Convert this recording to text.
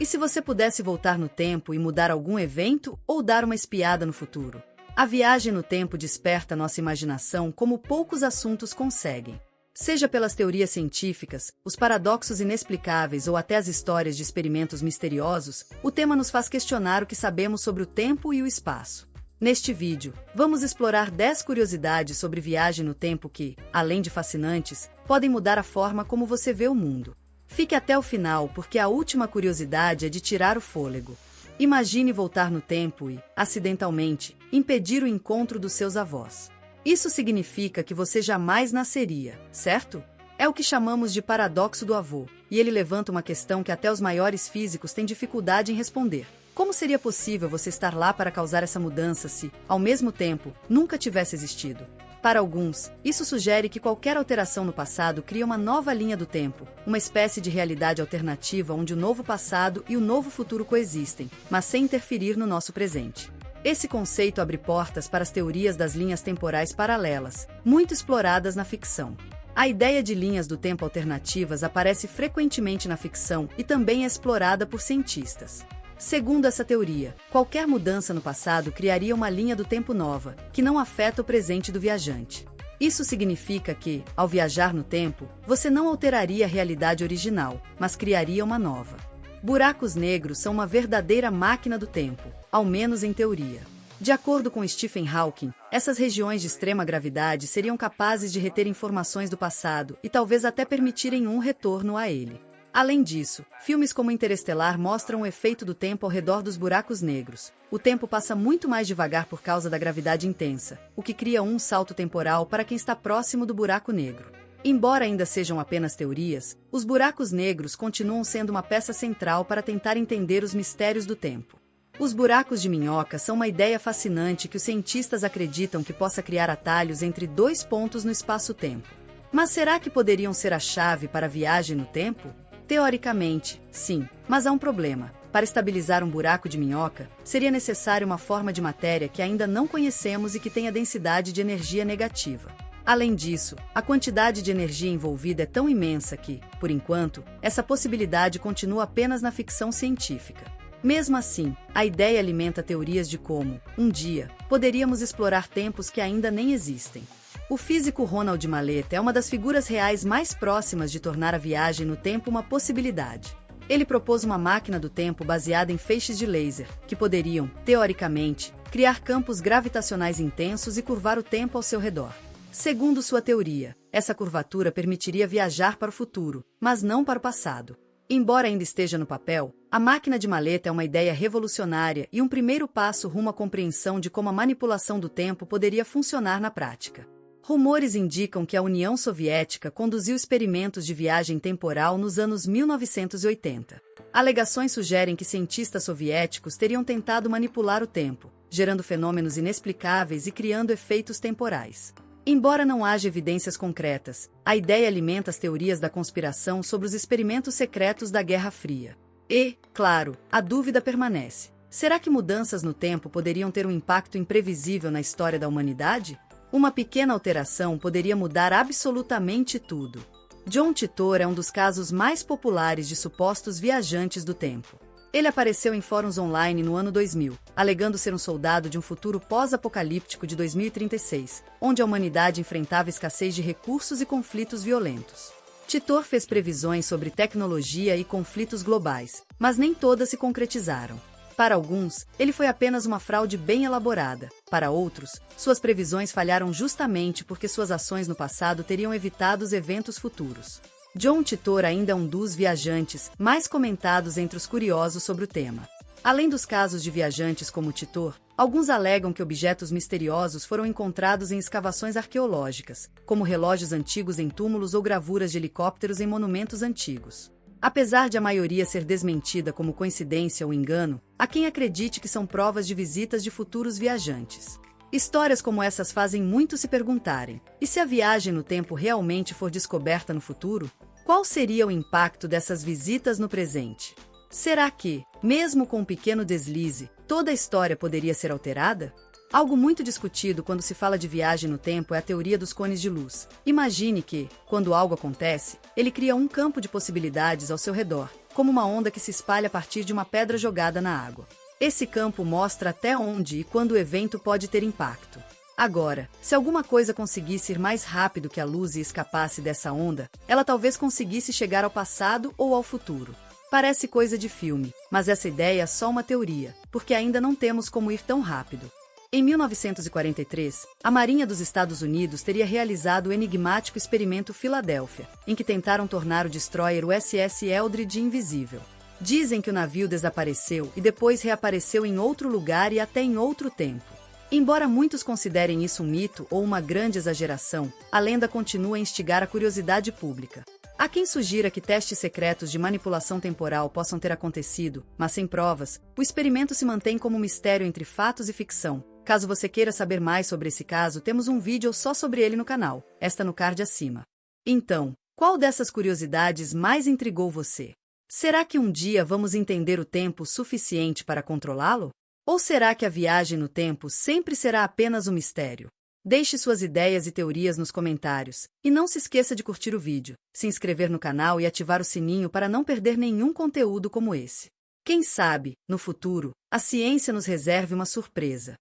E se você pudesse voltar no tempo e mudar algum evento ou dar uma espiada no futuro? A viagem no tempo desperta nossa imaginação como poucos assuntos conseguem. Seja pelas teorias científicas, os paradoxos inexplicáveis ou até as histórias de experimentos misteriosos, o tema nos faz questionar o que sabemos sobre o tempo e o espaço. Neste vídeo, vamos explorar 10 curiosidades sobre viagem no tempo que, além de fascinantes, podem mudar a forma como você vê o mundo. Fique até o final porque a última curiosidade é de tirar o fôlego. Imagine voltar no tempo e, acidentalmente, impedir o encontro dos seus avós. Isso significa que você jamais nasceria, certo? É o que chamamos de paradoxo do avô, e ele levanta uma questão que até os maiores físicos têm dificuldade em responder. Como seria possível você estar lá para causar essa mudança se, ao mesmo tempo, nunca tivesse existido? Para alguns, isso sugere que qualquer alteração no passado cria uma nova linha do tempo, uma espécie de realidade alternativa onde o novo passado e o novo futuro coexistem, mas sem interferir no nosso presente. Esse conceito abre portas para as teorias das linhas temporais paralelas, muito exploradas na ficção. A ideia de linhas do tempo alternativas aparece frequentemente na ficção e também é explorada por cientistas. Segundo essa teoria, qualquer mudança no passado criaria uma linha do tempo nova, que não afeta o presente do viajante. Isso significa que, ao viajar no tempo, você não alteraria a realidade original, mas criaria uma nova. Buracos negros são uma verdadeira máquina do tempo, ao menos em teoria. De acordo com Stephen Hawking, essas regiões de extrema gravidade seriam capazes de reter informações do passado e talvez até permitirem um retorno a ele. Além disso, filmes como Interestelar mostram o efeito do tempo ao redor dos buracos negros. O tempo passa muito mais devagar por causa da gravidade intensa, o que cria um salto temporal para quem está próximo do buraco negro. Embora ainda sejam apenas teorias, os buracos negros continuam sendo uma peça central para tentar entender os mistérios do tempo. Os buracos de minhoca são uma ideia fascinante que os cientistas acreditam que possa criar atalhos entre dois pontos no espaço-tempo. Mas será que poderiam ser a chave para a viagem no tempo? Teoricamente, sim, mas há um problema. Para estabilizar um buraco de minhoca, seria necessária uma forma de matéria que ainda não conhecemos e que tenha densidade de energia negativa. Além disso, a quantidade de energia envolvida é tão imensa que, por enquanto, essa possibilidade continua apenas na ficção científica. Mesmo assim, a ideia alimenta teorias de como, um dia, poderíamos explorar tempos que ainda nem existem. O físico Ronald Mallet é uma das figuras reais mais próximas de tornar a viagem no tempo uma possibilidade. Ele propôs uma máquina do tempo baseada em feixes de laser, que poderiam, teoricamente, criar campos gravitacionais intensos e curvar o tempo ao seu redor. Segundo sua teoria, essa curvatura permitiria viajar para o futuro, mas não para o passado. Embora ainda esteja no papel, a máquina de Mallet é uma ideia revolucionária e um primeiro passo rumo à compreensão de como a manipulação do tempo poderia funcionar na prática. Rumores indicam que a União Soviética conduziu experimentos de viagem temporal nos anos 1980. Alegações sugerem que cientistas soviéticos teriam tentado manipular o tempo, gerando fenômenos inexplicáveis e criando efeitos temporais. Embora não haja evidências concretas, a ideia alimenta as teorias da conspiração sobre os experimentos secretos da Guerra Fria. E, claro, a dúvida permanece. Será que mudanças no tempo poderiam ter um impacto imprevisível na história da humanidade? Uma pequena alteração poderia mudar absolutamente tudo. John Titor é um dos casos mais populares de supostos viajantes do tempo. Ele apareceu em fóruns online no ano 2000, alegando ser um soldado de um futuro pós-apocalíptico de 2036, onde a humanidade enfrentava escassez de recursos e conflitos violentos. Titor fez previsões sobre tecnologia e conflitos globais, mas nem todas se concretizaram. Para alguns, ele foi apenas uma fraude bem elaborada. Para outros, suas previsões falharam justamente porque suas ações no passado teriam evitado os eventos futuros. John Titor ainda é um dos viajantes mais comentados entre os curiosos sobre o tema. Além dos casos de viajantes como Titor, alguns alegam que objetos misteriosos foram encontrados em escavações arqueológicas, como relógios antigos em túmulos ou gravuras de helicópteros em monumentos antigos. Apesar de a maioria ser desmentida como coincidência ou engano, há quem acredite que são provas de visitas de futuros viajantes. Histórias como essas fazem muito se perguntarem: e se a viagem no tempo realmente for descoberta no futuro? Qual seria o impacto dessas visitas no presente? Será que, mesmo com um pequeno deslize, toda a história poderia ser alterada? Algo muito discutido quando se fala de viagem no tempo é a teoria dos cones de luz. Imagine que, quando algo acontece, ele cria um campo de possibilidades ao seu redor, como uma onda que se espalha a partir de uma pedra jogada na água. Esse campo mostra até onde e quando o evento pode ter impacto. Agora, se alguma coisa conseguisse ir mais rápido que a luz e escapasse dessa onda, ela talvez conseguisse chegar ao passado ou ao futuro. Parece coisa de filme, mas essa ideia é só uma teoria, porque ainda não temos como ir tão rápido. Em 1943, a Marinha dos Estados Unidos teria realizado o enigmático experimento Filadélfia, em que tentaram tornar o destroyer USS Eldridge invisível. Dizem que o navio desapareceu e depois reapareceu em outro lugar e até em outro tempo. Embora muitos considerem isso um mito ou uma grande exageração, a lenda continua a instigar a curiosidade pública. Há quem sugira que testes secretos de manipulação temporal possam ter acontecido, mas sem provas, o experimento se mantém como um mistério entre fatos e ficção. Caso você queira saber mais sobre esse caso, temos um vídeo só sobre ele no canal, está no card acima. Então, qual dessas curiosidades mais intrigou você? Será que um dia vamos entender o tempo suficiente para controlá-lo? Ou será que a viagem no tempo sempre será apenas um mistério? Deixe suas ideias e teorias nos comentários, e não se esqueça de curtir o vídeo, se inscrever no canal e ativar o sininho para não perder nenhum conteúdo como esse. Quem sabe, no futuro, a ciência nos reserve uma surpresa.